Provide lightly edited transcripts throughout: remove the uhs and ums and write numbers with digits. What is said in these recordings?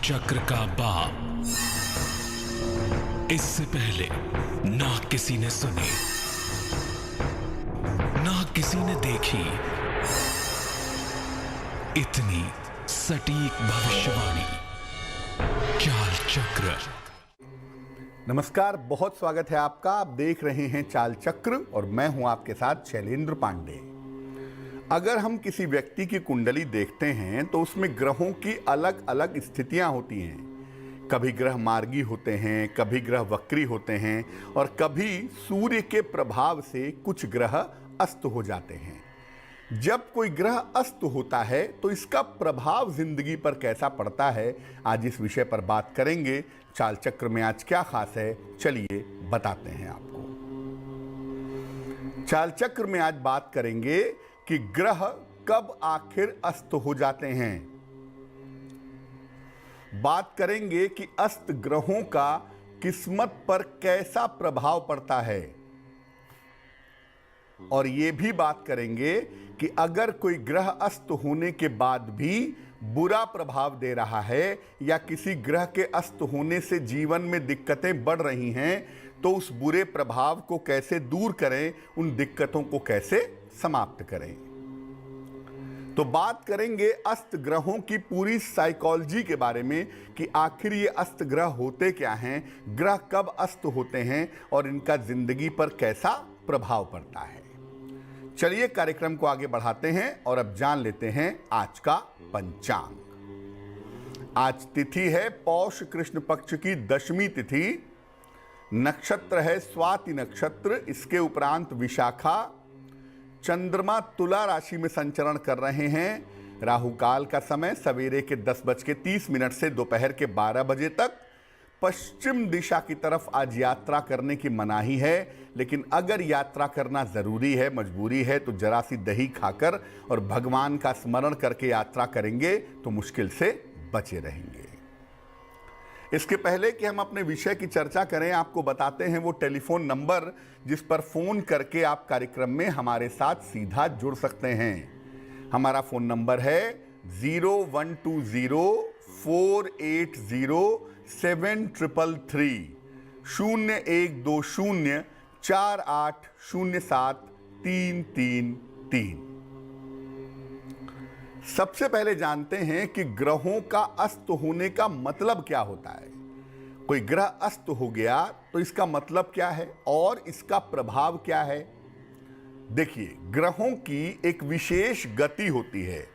चक्र का बाप। इससे पहले ना किसी ने सुनी, ना किसी ने देखी इतनी सटीक भविष्यवाणी। चाल चक्र। नमस्कार, बहुत स्वागत है आपका। आप देख रहे हैं चाल चक्र और मैं हूं आपके साथ शैलेंद्र पांडे। अगर हम किसी व्यक्ति की कुंडली देखते हैं तो उसमें ग्रहों की अलग अलग स्थितियां होती हैं। कभी ग्रह मार्गी होते हैं, कभी ग्रह वक्री होते हैं और कभी सूर्य के प्रभाव से कुछ ग्रह अस्त हो जाते हैं। जब कोई ग्रह अस्त होता है तो इसका प्रभाव जिंदगी पर कैसा पड़ता है, आज इस विषय पर बात करेंगे। चाल चक्र में आज क्या खास है, चलिए बताते हैं आपको। चाल चक्र में आज बात करेंगे कि ग्रह कब आखिर अस्त हो जाते हैं। बात करेंगे कि अस्त ग्रहों का किस्मत पर कैसा प्रभाव पड़ता है और यह भी बात करेंगे कि अगर कोई ग्रह अस्त होने के बाद भी बुरा प्रभाव दे रहा है या किसी ग्रह के अस्त होने से जीवन में दिक्कतें बढ़ रही हैं तो उस बुरे प्रभाव को कैसे दूर करें, उन दिक्कतों को कैसे समाप्त करें। तो बात करेंगे अस्त ग्रहों की पूरी साइकोलॉजी के बारे में कि आखिर ये अस्त ग्रह होते क्या हैं, ग्रह कब अस्त होते हैं और इनका जिंदगी पर कैसा प्रभाव पड़ता है। चलिए कार्यक्रम को आगे बढ़ाते हैं और अब जान लेते हैं आज का पंचांग। आज तिथि है पौष कृष्ण पक्ष की दशमी तिथि। नक्षत्र है स्वाति नक्षत्र, इसके उपरांत विशाखा। चंद्रमा तुला राशि में संचरण कर रहे हैं। राहु काल का समय सवेरे के 10:30 से दोपहर के 12 बजे तक। पश्चिम दिशा की तरफ आज यात्रा करने की मनाही है, लेकिन अगर यात्रा करना जरूरी है, मजबूरी है, तो जरा सी दही खाकर और भगवान का स्मरण करके यात्रा करेंगे तो मुश्किल से बचे रहेंगे। इसके पहले कि हम अपने विषय की चर्चा करें, आपको बताते हैं वो टेलीफोन नंबर जिस पर फोन करके आप कार्यक्रम में हमारे साथ सीधा जुड़ सकते हैं। हमारा फोन नंबर है 0120480733 0120480733। सबसे पहले जानते हैं कि ग्रहों का अस्त होने का मतलब क्या होता है। कोई ग्रह अस्त हो गया तो इसका मतलब क्या है और इसका प्रभाव क्या है। देखिए, ग्रहों की एक विशेष गति होती है,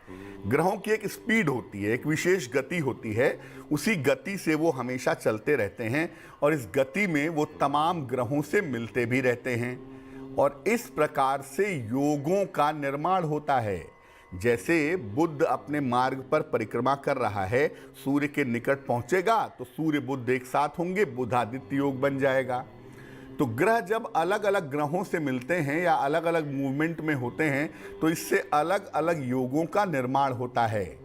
ग्रहों की एक स्पीड होती है, एक विशेष गति होती है। उसी गति से वो हमेशा चलते रहते हैं और इस गति में वो तमाम ग्रहों से मिलते भी रहते हैं और इस प्रकार से योगों का निर्माण होता है। जैसे बुध अपने मार्ग पर परिक्रमा कर रहा है, सूर्य के निकट पहुंचेगा तो सूर्य बुध एक साथ होंगे, बुधादित्य योग बन जाएगा। तो ग्रह जब अलग अलग ग्रहों से मिलते हैं या अलग अलग मूवमेंट में होते हैं तो इससे अलग अलग योगों का निर्माण होता है।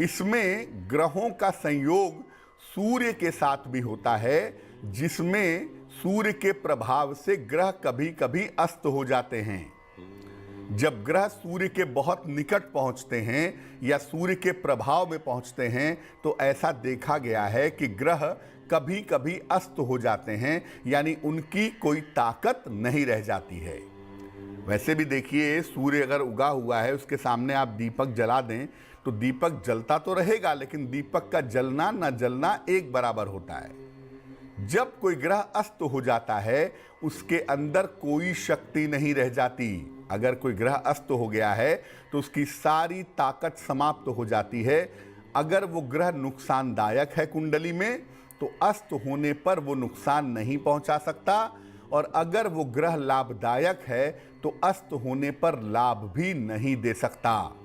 इसमें ग्रहों का संयोग सूर्य के साथ भी होता है, जिसमें सूर्य के प्रभाव से ग्रह कभी कभी अस्त हो जाते हैं। जब ग्रह सूर्य के बहुत निकट पहुंचते हैं या सूर्य के प्रभाव में पहुंचते हैं तो ऐसा देखा गया है कि ग्रह कभी कभी अस्त हो जाते हैं, यानी उनकी कोई ताकत नहीं रह जाती है। वैसे भी देखिए, सूर्य अगर उगा हुआ है, उसके सामने आप दीपक जला दें तो दीपक जलता तो रहेगा, लेकिन दीपक का जलना न जलना एक बराबर होता है। जब कोई ग्रह अस्त हो जाता है उसके अंदर कोई शक्ति नहीं रह जाती। अगर कोई ग्रह अस्त हो गया है तो उसकी सारी ताकत समाप्त हो जाती है। अगर वो ग्रह नुकसानदायक है कुंडली में तो अस्त होने पर वो नुकसान नहीं पहुंचा सकता, और अगर वो ग्रह लाभदायक है तो अस्त होने पर लाभ भी नहीं दे सकता।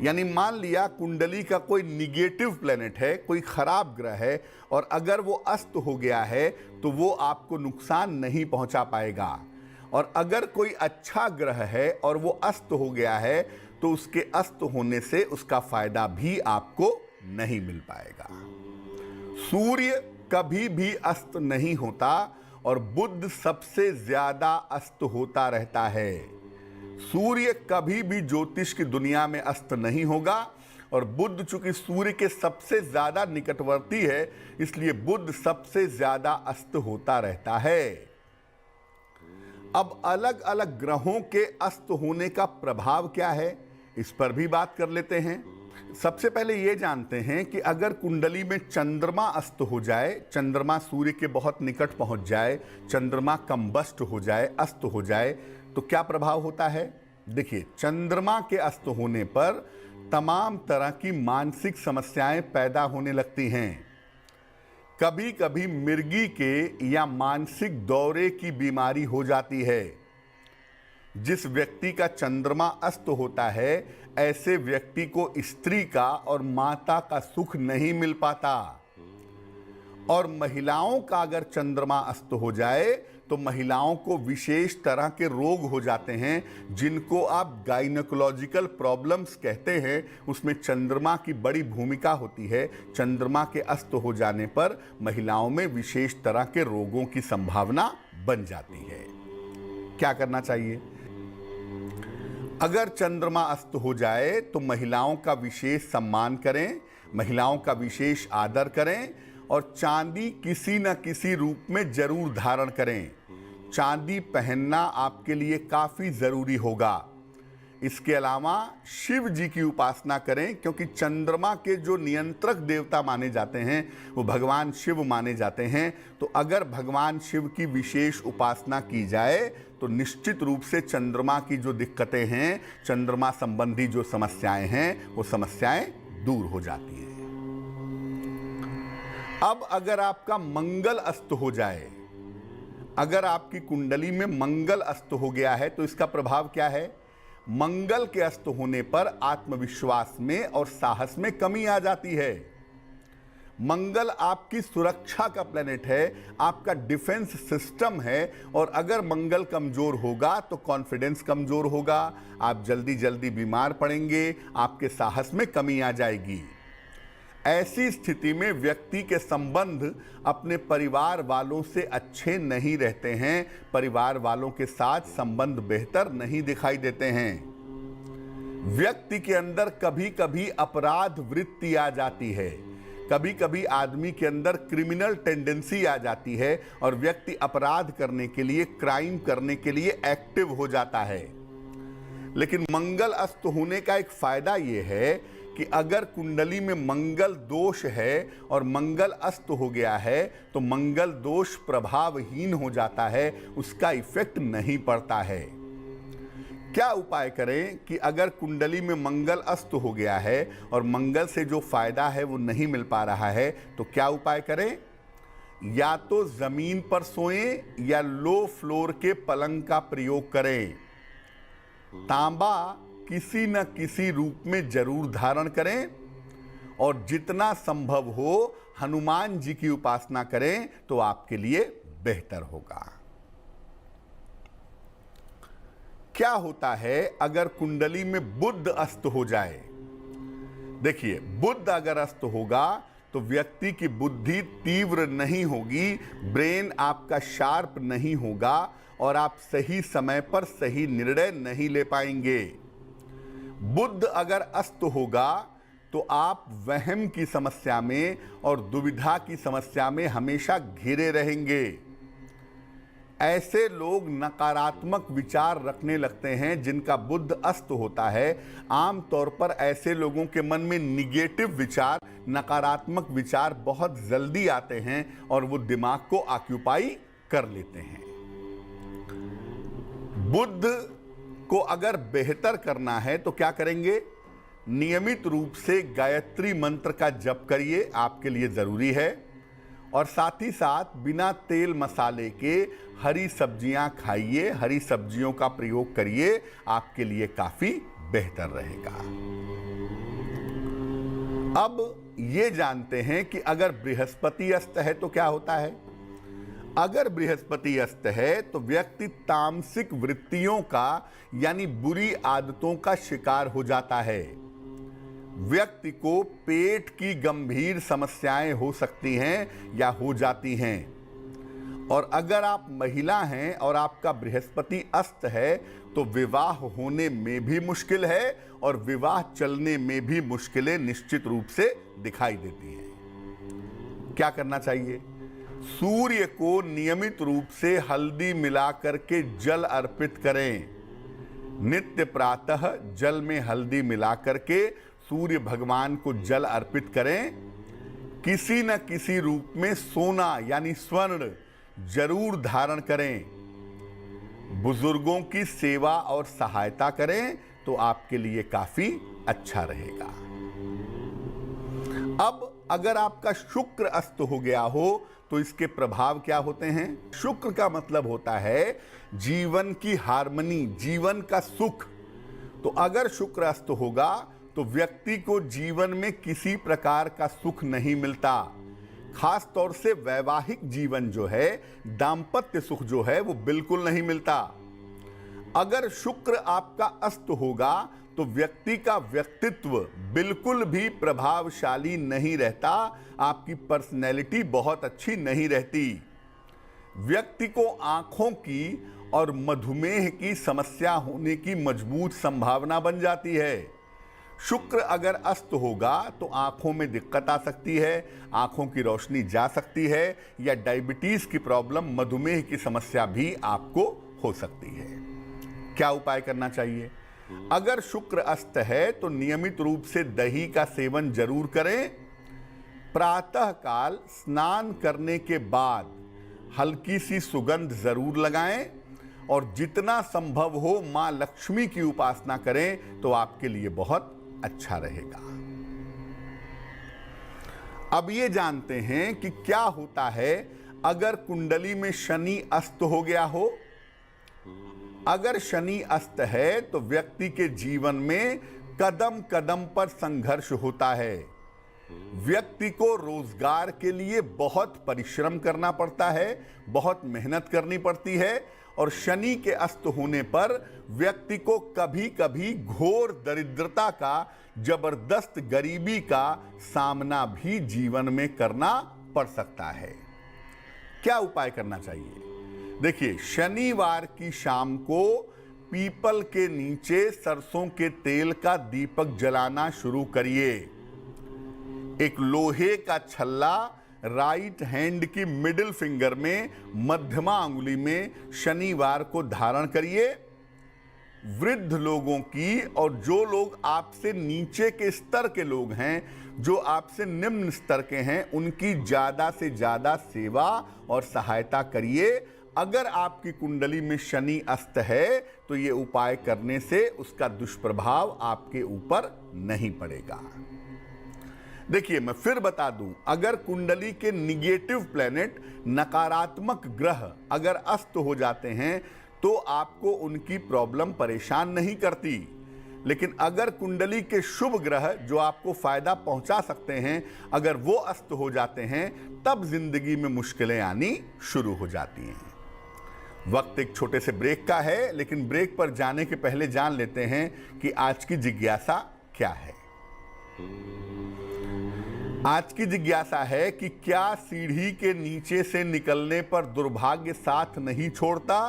यानी मान लिया कुंडली का कोई निगेटिव प्लेनेट है, कोई खराब ग्रह है, और अगर वो अस्त हो गया है तो वो आपको नुकसान नहीं पहुंचा पाएगा। और अगर कोई अच्छा ग्रह है और वो अस्त हो गया है तो उसके अस्त होने से उसका फायदा भी आपको नहीं मिल पाएगा। सूर्य कभी भी अस्त नहीं होता और बुध सबसे ज्यादा अस्त होता रहता है। सूर्य कभी भी ज्योतिष की दुनिया में अस्त नहीं होगा और बुध चूंकि सूर्य के सबसे ज्यादा निकटवर्ती है, इसलिए बुध सबसे ज्यादा अस्त होता रहता है। अब अलग अलग ग्रहों के अस्त होने का प्रभाव क्या है, इस पर भी बात कर लेते हैं। सबसे पहले यह जानते हैं कि अगर कुंडली में चंद्रमा अस्त हो जाए, चंद्रमा सूर्य के बहुत निकट पहुंच जाए, चंद्रमा कंबस्ट हो जाए, अस्त हो जाए, तो क्या प्रभाव होता है। देखिए, चंद्रमा के अस्त होने पर तमाम तरह की मानसिक समस्याएं पैदा होने लगती हैं। कभी कभी मिर्गी के या मानसिक दौरे की बीमारी हो जाती है। जिस व्यक्ति का चंद्रमा अस्त होता है, ऐसे व्यक्ति को स्त्री का और माता का सुख नहीं मिल पाता। और महिलाओं का अगर चंद्रमा अस्त हो जाए तो महिलाओं को विशेष तरह के रोग हो जाते हैं, जिनको आप गायनेकोलॉजिकल प्रॉब्लम्स कहते हैं। उसमें चंद्रमा की बड़ी भूमिका होती है। चंद्रमा के अस्त हो जाने पर महिलाओं में विशेष तरह के रोगों की संभावना बन जाती है। क्या करना चाहिए। अगर चंद्रमा अस्त हो जाए तो महिलाओं का विशेष सम्मान करें, महिलाओं का विशेष आदर करें और चांदी किसी न किसी रूप में जरूर धारण करें। चांदी पहनना आपके लिए काफी जरूरी होगा। इसके अलावा शिव जी की उपासना करें, क्योंकि चंद्रमा के जो नियंत्रक देवता माने जाते हैं वो भगवान शिव माने जाते हैं। तो अगर भगवान शिव की विशेष उपासना की जाए तो निश्चित रूप से चंद्रमा की जो दिक्कतें हैं, चंद्रमा संबंधी जो समस्याएं हैं, वो समस्याएं दूर हो जाती हैं। अब अगर आपका मंगल अस्त हो जाए, अगर आपकी कुंडली में मंगल अस्त हो गया है, तो इसका प्रभाव क्या है। मंगल के अस्त होने पर आत्मविश्वास में और साहस में कमी आ जाती है। मंगल आपकी सुरक्षा का प्लेनेट है, आपका डिफेंस सिस्टम है, और अगर मंगल कमजोर होगा तो कॉन्फिडेंस कमजोर होगा, आप जल्दी जल्दी बीमार पड़ेंगे, आपके साहस में कमी आ जाएगी। ऐसी स्थिति में व्यक्ति के संबंध अपने परिवार वालों से अच्छे नहीं रहते हैं, परिवार वालों के साथ संबंध बेहतर नहीं दिखाई देते हैं। व्यक्ति के अंदर कभी कभी अपराध वृत्ति आ जाती है, कभी कभी आदमी के अंदर क्रिमिनल टेंडेंसी आ जाती है और व्यक्ति अपराध करने के लिए, क्राइम करने के लिए एक्टिव हो जाता है। लेकिन मंगल अस्त होने का एक फायदा यह है कि अगर कुंडली में मंगल दोष है और मंगल अस्त हो गया है तो मंगल दोष प्रभावहीन हो जाता है, उसका इफेक्ट नहीं पड़ता है। क्या उपाय करें कि अगर कुंडली में मंगल अस्त हो गया है और मंगल से जो फायदा है वो नहीं मिल पा रहा है, तो क्या उपाय करें। या तो जमीन पर सोएं या लो फ्लोर के पलंग का प्रयोग करें। तांबा किसी न किसी रूप में जरूर धारण करें और जितना संभव हो हनुमान जी की उपासना करें तो आपके लिए बेहतर होगा। क्या होता है अगर कुंडली में बुध अस्त हो जाए। देखिए, बुध अगर अस्त होगा तो व्यक्ति की बुद्धि तीव्र नहीं होगी, ब्रेन आपका शार्प नहीं होगा और आप सही समय पर सही निर्णय नहीं ले पाएंगे। बुध अगर अस्त होगा तो आप वहम की समस्या में और दुविधा की समस्या में हमेशा घिरे रहेंगे। ऐसे लोग नकारात्मक विचार रखने लगते हैं जिनका बुध अस्त होता है। आमतौर पर ऐसे लोगों के मन में निगेटिव विचार, नकारात्मक विचार बहुत जल्दी आते हैं और वो दिमाग को ऑक्यूपाई कर लेते हैं। बुध को अगर बेहतर करना है तो क्या करेंगे। नियमित रूप से गायत्री मंत्र का जप करिए, आपके लिए जरूरी है। और साथ ही साथ बिना तेल मसाले के हरी सब्जियां खाइए, हरी सब्जियों का प्रयोग करिए, आपके लिए काफी बेहतर रहेगा। अब ये जानते हैं कि अगर बृहस्पति अस्त है तो क्या होता है। अगर बृहस्पति अस्त है तो व्यक्ति तामसिक वृत्तियों का यानी बुरी आदतों का शिकार हो जाता है। व्यक्ति को पेट की गंभीर समस्याएं हो सकती हैं या हो जाती हैं और अगर आप महिला हैं और आपका बृहस्पति अस्त है तो विवाह होने में भी मुश्किल है और विवाह चलने में भी मुश्किलें निश्चित रूप से दिखाई देती हैं। क्या करना चाहिए? सूर्य को नियमित रूप से हल्दी मिला करके जल अर्पित करें। नित्य प्रातः जल में हल्दी मिला करके सूर्य भगवान को जल अर्पित करें। किसी न किसी रूप में सोना यानी स्वर्ण जरूर धारण करें। बुजुर्गों की सेवा और सहायता करें तो आपके लिए काफी अच्छा रहेगा। अब अगर आपका शुक्र अस्त हो गया हो तो इसके प्रभाव क्या होते हैं? शुक्र का मतलब होता है जीवन की हार्मनी, जीवन का सुख। तो अगर शुक्र अस्त होगा तो व्यक्ति को जीवन में किसी प्रकार का सुख नहीं मिलता। खास तौर से वैवाहिक जीवन जो है, दाम्पत्य सुख जो है, वो बिल्कुल नहीं मिलता। अगर शुक्र आपका अस्त होगा तो व्यक्ति का व्यक्तित्व बिल्कुल भी प्रभावशाली नहीं रहता। आपकी पर्सनैलिटी बहुत अच्छी नहीं रहती। व्यक्ति को आंखों की और मधुमेह की समस्या होने की मजबूत संभावना बन जाती है। शुक्र अगर अस्त होगा तो आंखों में दिक्कत आ सकती है, आंखों की रोशनी जा सकती है, या डायबिटीज की प्रॉब्लम, मधुमेह की समस्या भी आपको हो सकती है। क्या उपाय करना चाहिए? अगर शुक्र अस्त है तो नियमित रूप से दही का सेवन जरूर करें। प्रातः काल स्नान करने के बाद हल्की सी सुगंध जरूर लगाएं और जितना संभव हो मां लक्ष्मी की उपासना करें तो आपके लिए बहुत अच्छा रहेगा। अब ये जानते हैं कि क्या होता है अगर कुंडली में शनि अस्त हो गया हो। अगर शनि अस्त है तो व्यक्ति के जीवन में कदम कदम पर संघर्ष होता है। व्यक्ति को रोजगार के लिए बहुत परिश्रम करना पड़ता है, बहुत मेहनत करनी पड़ती है, और शनि के अस्त होने पर व्यक्ति को कभी कभी घोर दरिद्रता का, जबरदस्त गरीबी का सामना भी जीवन में करना पड़ सकता है। क्या उपाय करना चाहिए? देखिए, शनिवार की शाम को पीपल के नीचे सरसों के तेल का दीपक जलाना शुरू करिए। एक लोहे का छल्ला राइट हैंड की मिडिल फिंगर में, मध्यमा अंगुली में शनिवार को धारण करिए। वृद्ध लोगों की और जो लोग आपसे नीचे के स्तर के लोग हैं, जो आपसे निम्न स्तर के हैं, उनकी ज्यादा से ज्यादा सेवा और सहायता करिए। अगर आपकी कुंडली में शनि अस्त है तो ये उपाय करने से उसका दुष्प्रभाव आपके ऊपर नहीं पड़ेगा। देखिए, मैं फिर बता दूं, अगर कुंडली के निगेटिव प्लैनेट, नकारात्मक ग्रह अगर अस्त हो जाते हैं तो आपको उनकी प्रॉब्लम परेशान नहीं करती। लेकिन अगर कुंडली के शुभ ग्रह जो आपको फायदा पहुंचा सकते हैं, अगर वो अस्त हो जाते हैं, तब जिंदगी में मुश्किलें आनी शुरू हो जाती हैं। वक्त एक छोटे से ब्रेक का है, लेकिन ब्रेक पर जाने के पहले जान लेते हैं कि आज की जिज्ञासा क्या है। आज की जिज्ञासा है कि क्या सीढ़ी के नीचे से निकलने पर दुर्भाग्य साथ नहीं छोड़ता?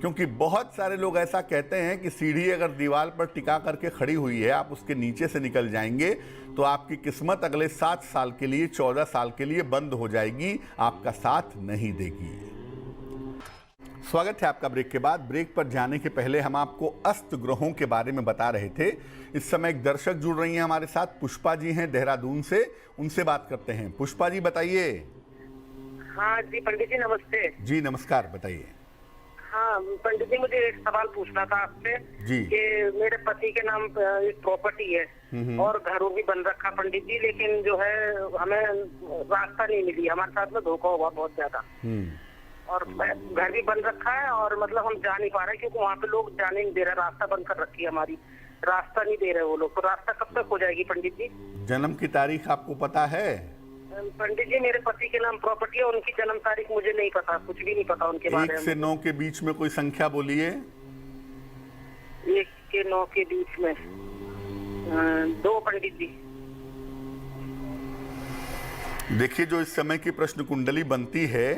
क्योंकि बहुत सारे लोग ऐसा कहते हैं कि सीढ़ी अगर दीवार पर टिका करके खड़ी हुई है, आप उसके नीचे से निकल जाएंगे तो आपकी किस्मत अगले 7 साल के लिए, 14 साल के लिए बंद हो जाएगी, आपका साथ नहीं देगी। स्वागत है आपका ब्रेक के बाद। ब्रेक पर जाने के पहले हम आपको अस्त ग्रहों के बारे में बता रहे थे। इस समय एक दर्शक जुड़ रही हैं हमारे साथ, पुष्पा जी हैं देहरादून से, उनसे बात करते हैं। पुष्पा जी बताइए। हाँ जी पंडित जी नमस्ते। जी नमस्कार, बताइए। हाँ पंडित जी, मुझे एक सवाल पूछना था आपसे जी। कि मेरे पति के नाम एक प्रॉपर्टी है और घरों भी बन रखा पंडित जी, लेकिन जो है हमें रास्ता नहीं मिली, हमारे साथ में धोखा हुआ बहुत ज्यादा, और घर भी बन रखा है और मतलब हम जा नहीं पा रहे क्योंकि वहाँ पे लोग जाने नहीं दे रहे, रास्ता बंद कर रखी है हमारी, रास्ता नहीं दे रहे वो लोग। तो रास्ता कब तक हो जाएगी पंडित जी? जन्म की तारीख आपको पता है? पंडित जी मेरे पति के नाम प्रॉपर्टी है, उनकी जन्म तारीख मुझे नहीं पता, कुछ भी नहीं पता उनके बारे में। 1 से 9 के बीच में कोई संख्या बोलिए। 1 के 9 के बीच में 2 पंडित जी। देखिए, जो इस समय की प्रश्न कुंडली बनती है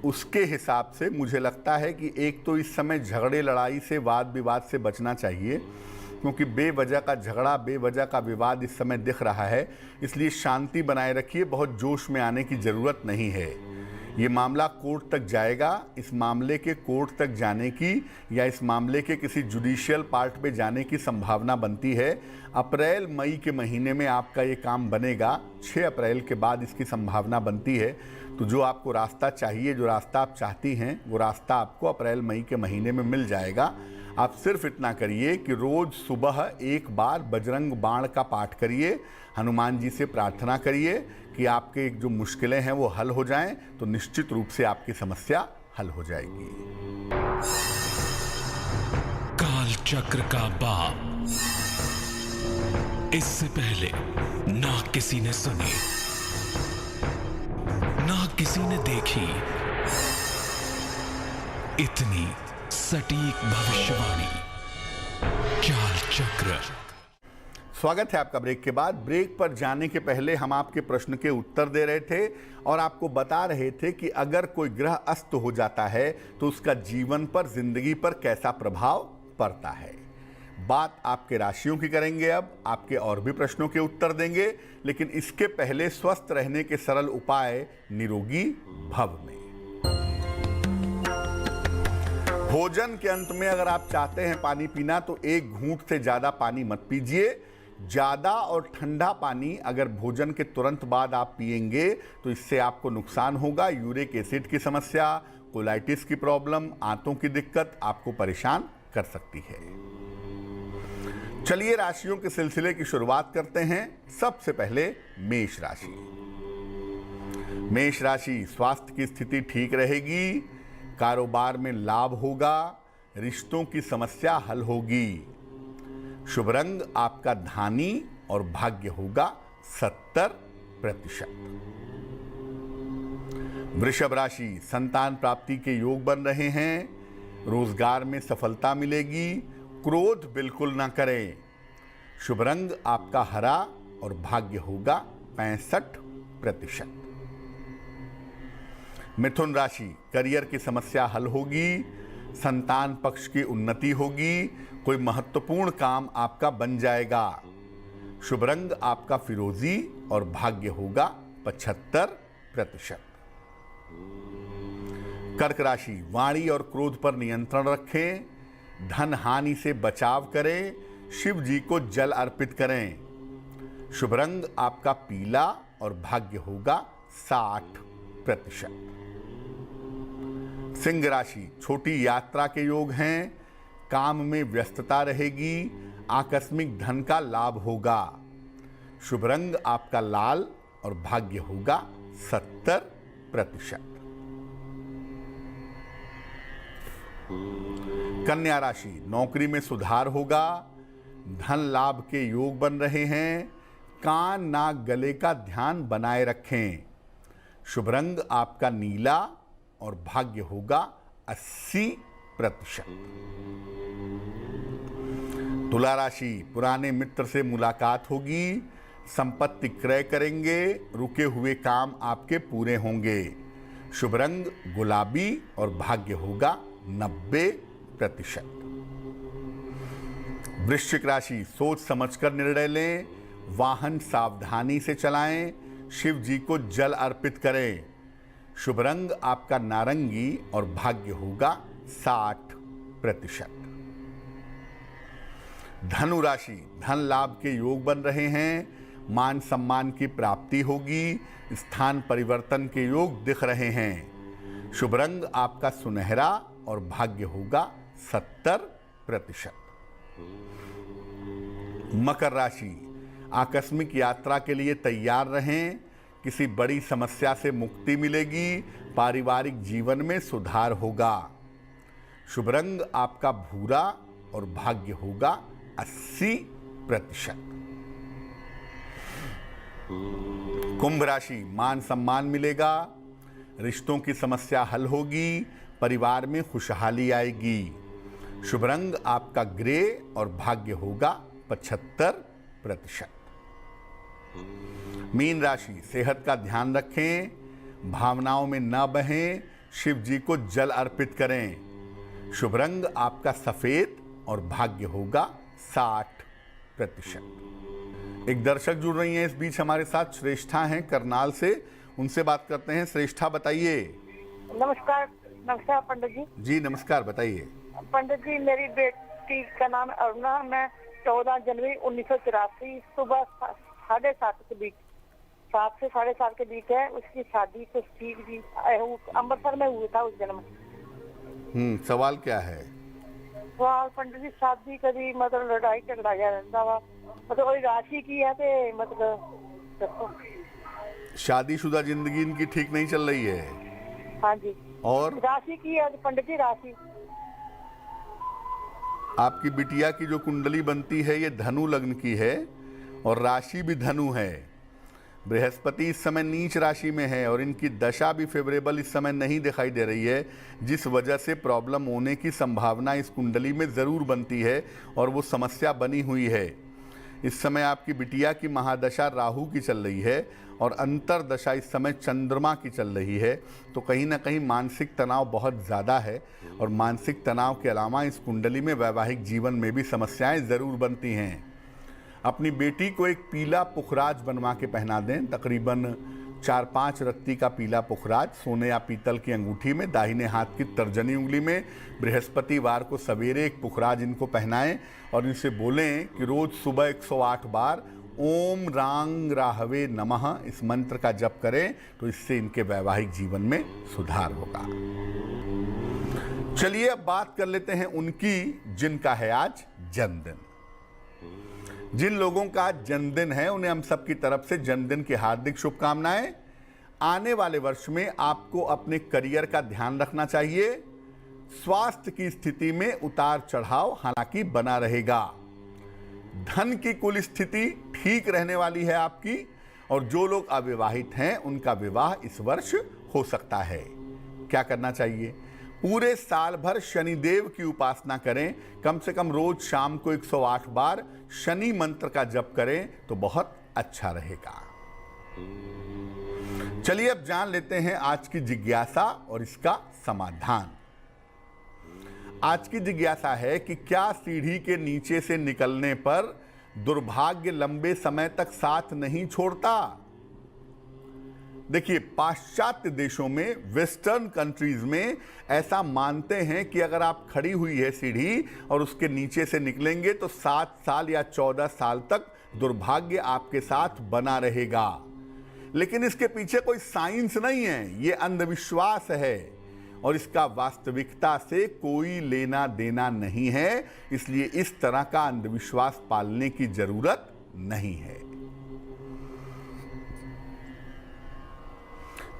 उसके हिसाब से मुझे लगता है कि एक तो इस समय झगड़े लड़ाई से वाद विवाद से बचना चाहिए, क्योंकि बेवजह का झगड़ा बेवजह का विवाद इस समय दिख रहा है। इसलिए शांति बनाए रखिए, बहुत जोश में आने की ज़रूरत नहीं है। ये मामला कोर्ट तक जाएगा। इस मामले के कोर्ट तक जाने की या इस मामले के किसी जुडिशियल पार्ट पे जाने की संभावना बनती है। अप्रैल मई के महीने में आपका ये काम बनेगा। 6 अप्रैल के बाद इसकी संभावना बनती है। तो जो आपको रास्ता चाहिए, जो रास्ता आप चाहती हैं, वो रास्ता आपको अप्रैल मई के महीने में मिल जाएगा। आप सिर्फ इतना करिए कि रोज़ सुबह एक बार बजरंग बाण का पाठ करिए, हनुमान जी से प्रार्थना करिए कि आपके जो मुश्किलें हैं वो हल हो जाएं, तो निश्चित रूप से आपकी समस्या हल हो जाएगी। काल चक्र का बाप, इससे पहले ना किसी ने सुनी, ना किसी ने देखी इतनी सटीक भविष्यवाणी। काल चक्र। स्वागत है आपका ब्रेक के बाद। ब्रेक पर जाने के पहले हम आपके प्रश्न के उत्तर दे रहे थे और आपको बता रहे थे कि अगर कोई ग्रह अस्त हो जाता है तो उसका जीवन पर, जिंदगी पर कैसा प्रभाव पड़ता है। बात आपके राशियों की करेंगे। अब आपके और भी प्रश्नों के उत्तर देंगे, लेकिन इसके पहले स्वस्थ रहने के सरल उपाय निरोगी भव में। भोजन के अंत में अगर आप चाहते हैं पानी पीना तो 1 घूंट से ज़्यादा पानी मत पीजिए। ज़्यादा और ठंडा पानी अगर भोजन के तुरंत बाद आप पिएंगे तो इससे आपको नुकसान होगा। यूरिक एसिड की समस्या, कोलाइटिस की प्रॉब्लम, आंतों की दिक्कत आपको परेशान कर सकती है। चलिए राशियों के सिलसिले की शुरुआत करते हैं। सबसे पहले मेष राशि। मेष राशि, स्वास्थ्य की स्थिति ठीक रहेगी, कारोबार में लाभ होगा, रिश्तों की समस्या हल होगी। शुभ रंग आपका धानी और भाग्य होगा 70%। वृषभ राशि, संतान प्राप्ति के योग बन रहे हैं, रोजगार में सफलता मिलेगी, क्रोध बिल्कुल ना करें। शुभ रंग आपका हरा और भाग्य होगा 65%। मिथुन राशि, करियर की समस्या हल होगी, संतान पक्ष की उन्नति होगी, कोई महत्वपूर्ण काम आपका बन जाएगा। शुभ रंग आपका फिरोजी और भाग्य होगा 75%। कर्क राशि, वाणी और क्रोध पर नियंत्रण रखें, धन हानि से बचाव करें, शिव जी को जल अर्पित करें। शुभ रंग आपका पीला और भाग्य होगा 60%। सिंह राशि, छोटी यात्रा के योग हैं, काम में व्यस्तता रहेगी, आकस्मिक धन का लाभ होगा। शुभ रंग आपका लाल और भाग्य होगा 70%। कन्या राशि, नौकरी में सुधार होगा, धन लाभ के योग बन रहे हैं, कान नाक गले का ध्यान बनाए रखें। शुभ रंग आपका नीला और भाग्य होगा 80%। तुला राशि, पुराने मित्र से मुलाकात होगी, संपत्ति क्रय करेंगे, रुके हुए काम आपके पूरे होंगे। शुभ रंग गुलाबी और भाग्य होगा 90%। वृश्चिक राशि, सोच समझकर निर्णय लें, वाहन सावधानी से चलाएं, शिव जी को जल अर्पित करें। शुभ रंग आपका नारंगी और भाग्य होगा 60%। धनु राशि, धन लाभ के योग बन रहे हैं, मान सम्मान की प्राप्ति होगी, स्थान परिवर्तन के योग दिख रहे हैं। शुभ रंग आपका सुनहरा और भाग्य होगा 70%। मकर राशि, आकस्मिक यात्रा के लिए तैयार रहें, किसी बड़ी समस्या से मुक्ति मिलेगी, पारिवारिक जीवन में सुधार होगा। शुभ रंग आपका भूरा और भाग्य होगा 80%। कुंभ राशि, मान सम्मान मिलेगा, रिश्तों की समस्या हल होगी, परिवार में खुशहाली आएगी। शुभ रंग आपका ग्रे और भाग्य होगा 75%। मीन राशि, सेहत का ध्यान रखें, भावनाओं में न बहें, शिव जी को जल अर्पित करें। शुभ रंग आपका सफेद और भाग्य होगा 60%। एक दर्शक जुड़ रही हैं इस बीच हमारे साथ, श्रेष्ठा हैं करनाल से, उनसे बात करते हैं। श्रेष्ठा बताइए। नमस्कार। नमस्कार पंडित जी। जी नमस्कार, बताइए। पंडित जी, मेरी बेटी का नाम अरुणा। मैं 14 जनवरी 1984 सुबह 7:30 के बीच, 7 से 7:30 के बीच है। उसकी शादी कुछ ठीक जी अमृतसर में हुआ था उस जन्म। सवाल क्या है? सवाल पंडित जी, शादी कभी मतलब लड़ाई झगड़ा गया रहता वा, मतलब वही राशि की है ते मतलब शादीशुदा जिंदगी इनकी ठीक नहीं चल रही है। हाँ जी। और राशि की है पंडित जी, राशि। आपकी बिटिया की जो कुंडली बनती है ये धनु लग्न की है और राशि भी धनु है। बृहस्पति इस समय नीच राशि में है और इनकी दशा भी फेवरेबल इस समय नहीं दिखाई दे रही है, जिस वजह से प्रॉब्लम होने की संभावना इस कुंडली में ज़रूर बनती है और वो समस्या बनी हुई है। इस समय आपकी बिटिया की महादशा राहु की चल रही है और अंतरदशा इस समय चंद्रमा की चल रही है, तो कहीं ना कहीं मानसिक तनाव बहुत ज़्यादा है और मानसिक तनाव के अलावा इस कुंडली में वैवाहिक जीवन में भी समस्याएं ज़रूर बनती हैं। अपनी बेटी को एक पीला पुखराज बनवा के पहना दें, तकरीबन 4-5 रत्ती का पीला पुखराज सोने या पीतल की अंगूठी में, दाहिने हाथ की तर्जनी उंगली में। बृहस्पतिवार को सवेरे एक पुखराज इनको पहनाएं और इनसे बोलें कि रोज सुबह 108 बार ओम रांग राहवे नमः इस मंत्र का जप करें, तो इससे इनके वैवाहिक जीवन में सुधार होगा। चलिए अब बात कर लेते हैं उनकी जिनका है आज जन्मदिन। जिन लोगों का आज जन्मदिन है उन्हें हम सबकी तरफ से जन्मदिन की हार्दिक शुभकामनाएं। आने वाले वर्ष में आपको अपने करियर का ध्यान रखना चाहिए। स्वास्थ्य की स्थिति में उतार चढ़ाव हालांकि बना रहेगा। धन की कुल स्थिति ठीक रहने वाली है आपकी, और जो लोग अविवाहित हैं उनका विवाह इस वर्ष हो सकता है। क्या करना चाहिए? पूरे साल भर शनिदेव की उपासना करें, कम से कम रोज शाम को 108 बार शनि मंत्र का जप करें तो बहुत अच्छा रहेगा। चलिए अब जान लेते हैं आज की जिज्ञासा और इसका समाधान। आज की जिज्ञासा है कि क्या सीढ़ी के नीचे से निकलने पर दुर्भाग्य लंबे समय तक साथ नहीं छोड़ता? देखिए, पाश्चात्य देशों में, वेस्टर्न कंट्रीज में ऐसा मानते हैं कि अगर आप खड़ी हुई है सीढ़ी और उसके नीचे से निकलेंगे तो 7 साल या 14 साल तक दुर्भाग्य आपके साथ बना रहेगा। लेकिन इसके पीछे कोई साइंस नहीं है, ये अंधविश्वास है और इसका वास्तविकता से कोई लेना देना नहीं है, इसलिए इस तरह का अंधविश्वास पालने की जरूरत नहीं है।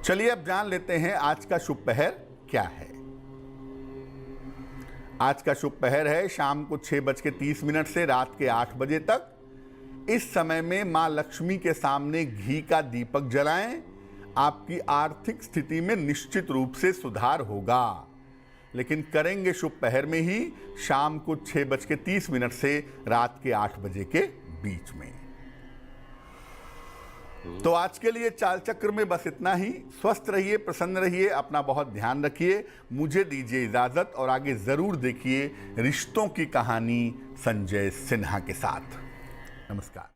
चलिए अब जान लेते हैं आज का शुभ पहर क्या है। आज का शुभ पहर है शाम को 6:30 से रात के 8 बजे तक। इस समय में मां लक्ष्मी के सामने घी का दीपक जलाएं। आपकी आर्थिक स्थिति में निश्चित रूप से सुधार होगा, लेकिन करेंगे शुभ पहर में ही, शाम को 6:30 से रात के 8 बजे के बीच में। तो आज के लिए चाल चक्र में बस इतना ही। स्वस्थ रहिए, प्रसन्न रहिए, अपना बहुत ध्यान रखिए। मुझे दीजिए इजाजत और आगे जरूर देखिए रिश्तों की कहानी संजय सिन्हा के साथ। नमस्कार।